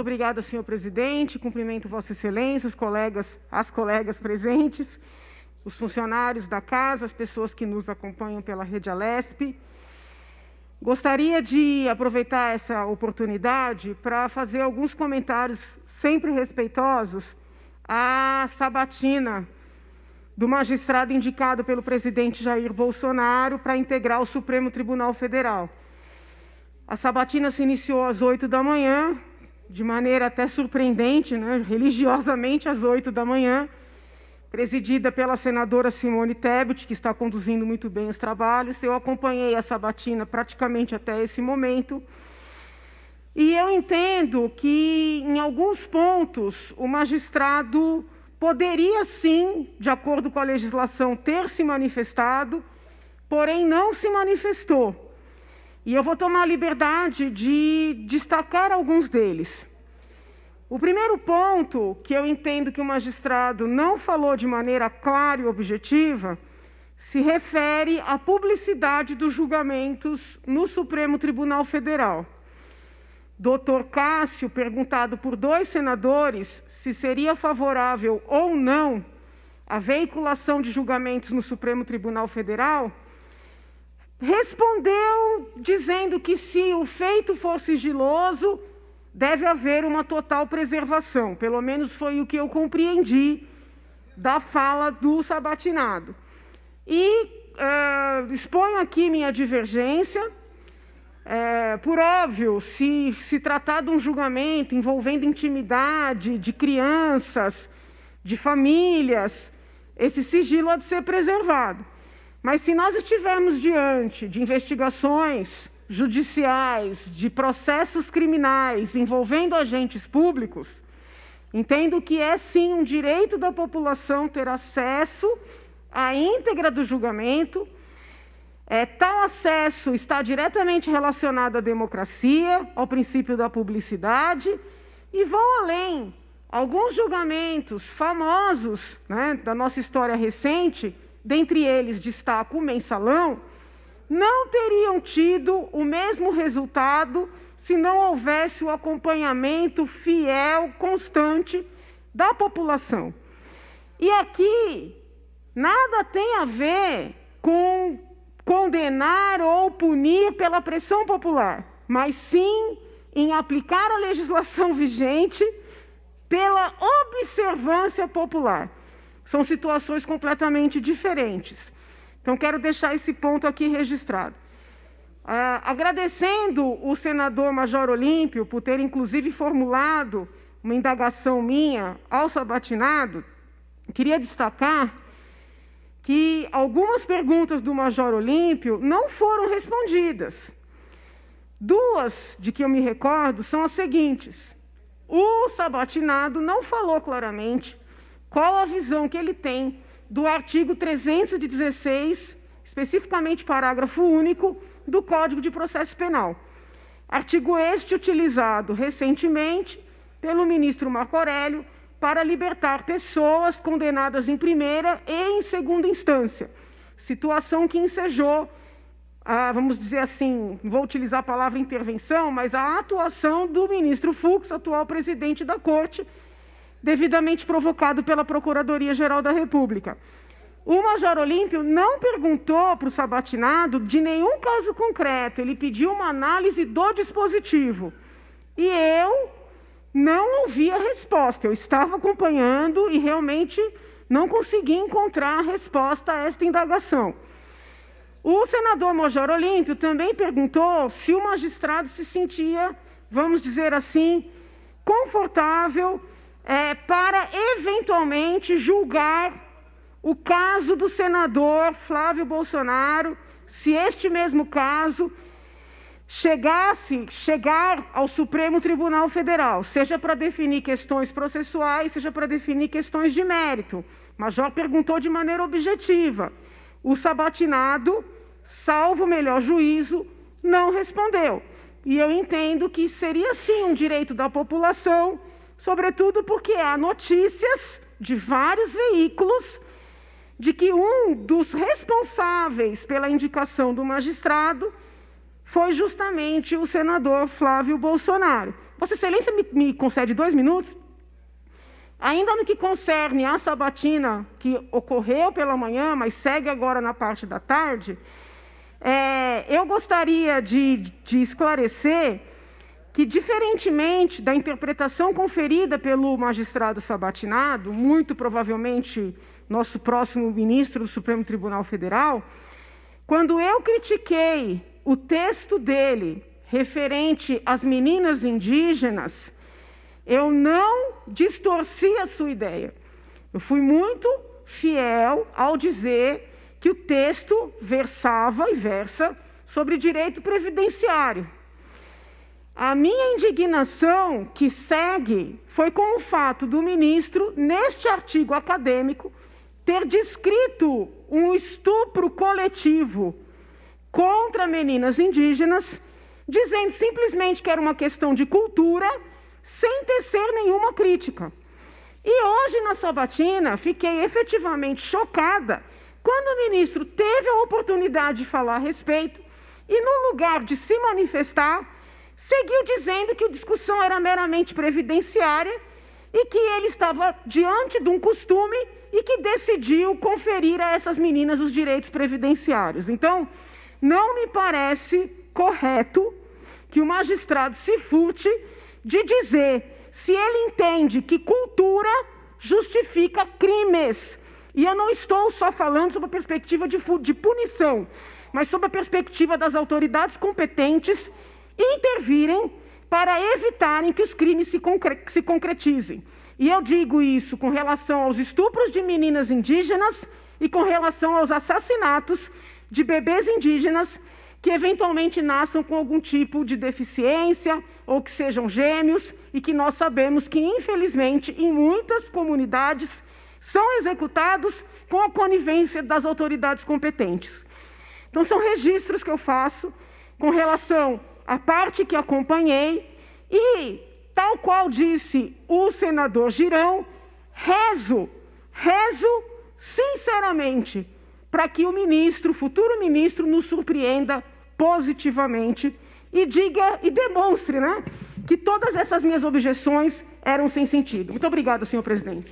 Obrigada, senhor presidente. Cumprimento Vossa Excelência, as colegas presentes, os funcionários da casa, as pessoas que nos acompanham pela Rede Alesp. Gostaria de aproveitar essa oportunidade para fazer alguns comentários sempre respeitosos à sabatina do magistrado indicado pelo presidente Jair Bolsonaro para integrar o Supremo Tribunal Federal. A sabatina se iniciou às 8 da manhã, de maneira até surpreendente, religiosamente às 8 da manhã, presidida pela senadora Simone Tebet, que está conduzindo muito bem os trabalhos. Eu acompanhei a sabatina praticamente até esse momento. E eu entendo que, em alguns pontos, o magistrado poderia, sim, de acordo com a legislação, ter se manifestado, porém não se manifestou. E eu vou tomar a liberdade de destacar alguns deles. O primeiro ponto que eu entendo que o magistrado não falou de maneira clara e objetiva se refere à publicidade dos julgamentos no Supremo Tribunal Federal. Dr. Cássio, perguntado por 2 senadores se seria favorável ou não a veiculação de julgamentos no Supremo Tribunal Federal, respondeu dizendo que, se o feito for sigiloso, deve haver uma total preservação. Pelo menos foi o que eu compreendi da fala do sabatinado. E exponho aqui minha divergência. Por óbvio, se tratar de um julgamento envolvendo intimidade de crianças, de famílias, esse sigilo há de ser preservado. Mas se nós estivermos diante de investigações judiciais, de processos criminais envolvendo agentes públicos, entendo que é sim um direito da população ter acesso à íntegra do julgamento. Tal acesso está diretamente relacionado à democracia, ao princípio da publicidade, e vou além. Alguns julgamentos famosos, da nossa história recente, dentre eles destaco o Mensalão, não teriam tido o mesmo resultado se não houvesse o acompanhamento fiel, constante da população. E aqui nada tem a ver com condenar ou punir pela pressão popular, mas sim em aplicar a legislação vigente pela observância popular. São situações completamente diferentes. Então, quero deixar esse ponto aqui registrado. Agradecendo o senador Major Olímpio por ter, inclusive, formulado uma indagação minha ao sabatinado, queria destacar que algumas perguntas do Major Olímpio não foram respondidas. 2 de que eu me recordo são as seguintes. O sabatinado não falou claramente qual a visão que ele tem do artigo 316, especificamente parágrafo único, do Código de Processo Penal. Artigo este utilizado recentemente pelo ministro Marco Aurélio para libertar pessoas condenadas em primeira e em segunda instância, situação que ensejou, vamos dizer assim, vou utilizar a palavra intervenção, mas a atuação do ministro Fux, atual presidente da Corte, devidamente provocado pela Procuradoria-Geral da República. O Major Olímpio não perguntou para o sabatinado de nenhum caso concreto, ele pediu uma análise do dispositivo. E eu não ouvi a resposta, eu estava acompanhando e realmente não consegui encontrar a resposta a esta indagação. O senador Major Olímpio também perguntou se o magistrado se sentia, vamos dizer assim, confortável para, eventualmente, julgar o caso do senador Flávio Bolsonaro, se este mesmo caso chegar ao Supremo Tribunal Federal, seja para definir questões processuais, seja para definir questões de mérito. O Major perguntou de maneira objetiva. O sabatinado, salvo o melhor juízo, não respondeu. E eu entendo que seria, sim, um direito da população, sobretudo porque há notícias de vários veículos de que um dos responsáveis pela indicação do magistrado foi justamente o senador Flávio Bolsonaro. Vossa Excelência me concede 2 minutos? Ainda no que concerne a sabatina que ocorreu pela manhã, mas segue agora na parte da tarde, eu gostaria de esclarecer que, diferentemente da interpretação conferida pelo magistrado sabatinado, muito provavelmente nosso próximo ministro do Supremo Tribunal Federal, quando eu critiquei o texto dele referente às meninas indígenas, eu não distorci a sua ideia. Eu fui muito fiel ao dizer que o texto versava e versa sobre direito previdenciário. A minha indignação que segue foi com o fato do ministro, neste artigo acadêmico, ter descrito um estupro coletivo contra meninas indígenas, dizendo simplesmente que era uma questão de cultura, sem tecer nenhuma crítica. E hoje, na sabatina, fiquei efetivamente chocada quando o ministro teve a oportunidade de falar a respeito e, no lugar de se manifestar, seguiu dizendo que a discussão era meramente previdenciária e que ele estava diante de um costume e que decidiu conferir a essas meninas os direitos previdenciários. Então, não me parece correto que o magistrado se furte de dizer se ele entende que cultura justifica crimes. E eu não estou só falando sobre a perspectiva de punição, mas sobre a perspectiva das autoridades competentes intervirem para evitarem que os crimes se concretizem. E eu digo isso com relação aos estupros de meninas indígenas e com relação aos assassinatos de bebês indígenas que eventualmente nasçam com algum tipo de deficiência ou que sejam gêmeos e que nós sabemos que, infelizmente, em muitas comunidades são executados com a conivência das autoridades competentes. Então, são registros que eu faço com relação à parte que acompanhei e, tal qual disse o senador Girão, rezo sinceramente para que o ministro, o futuro ministro, nos surpreenda positivamente e diga e demonstre, que todas essas minhas objeções eram sem sentido. Muito obrigada, senhor presidente.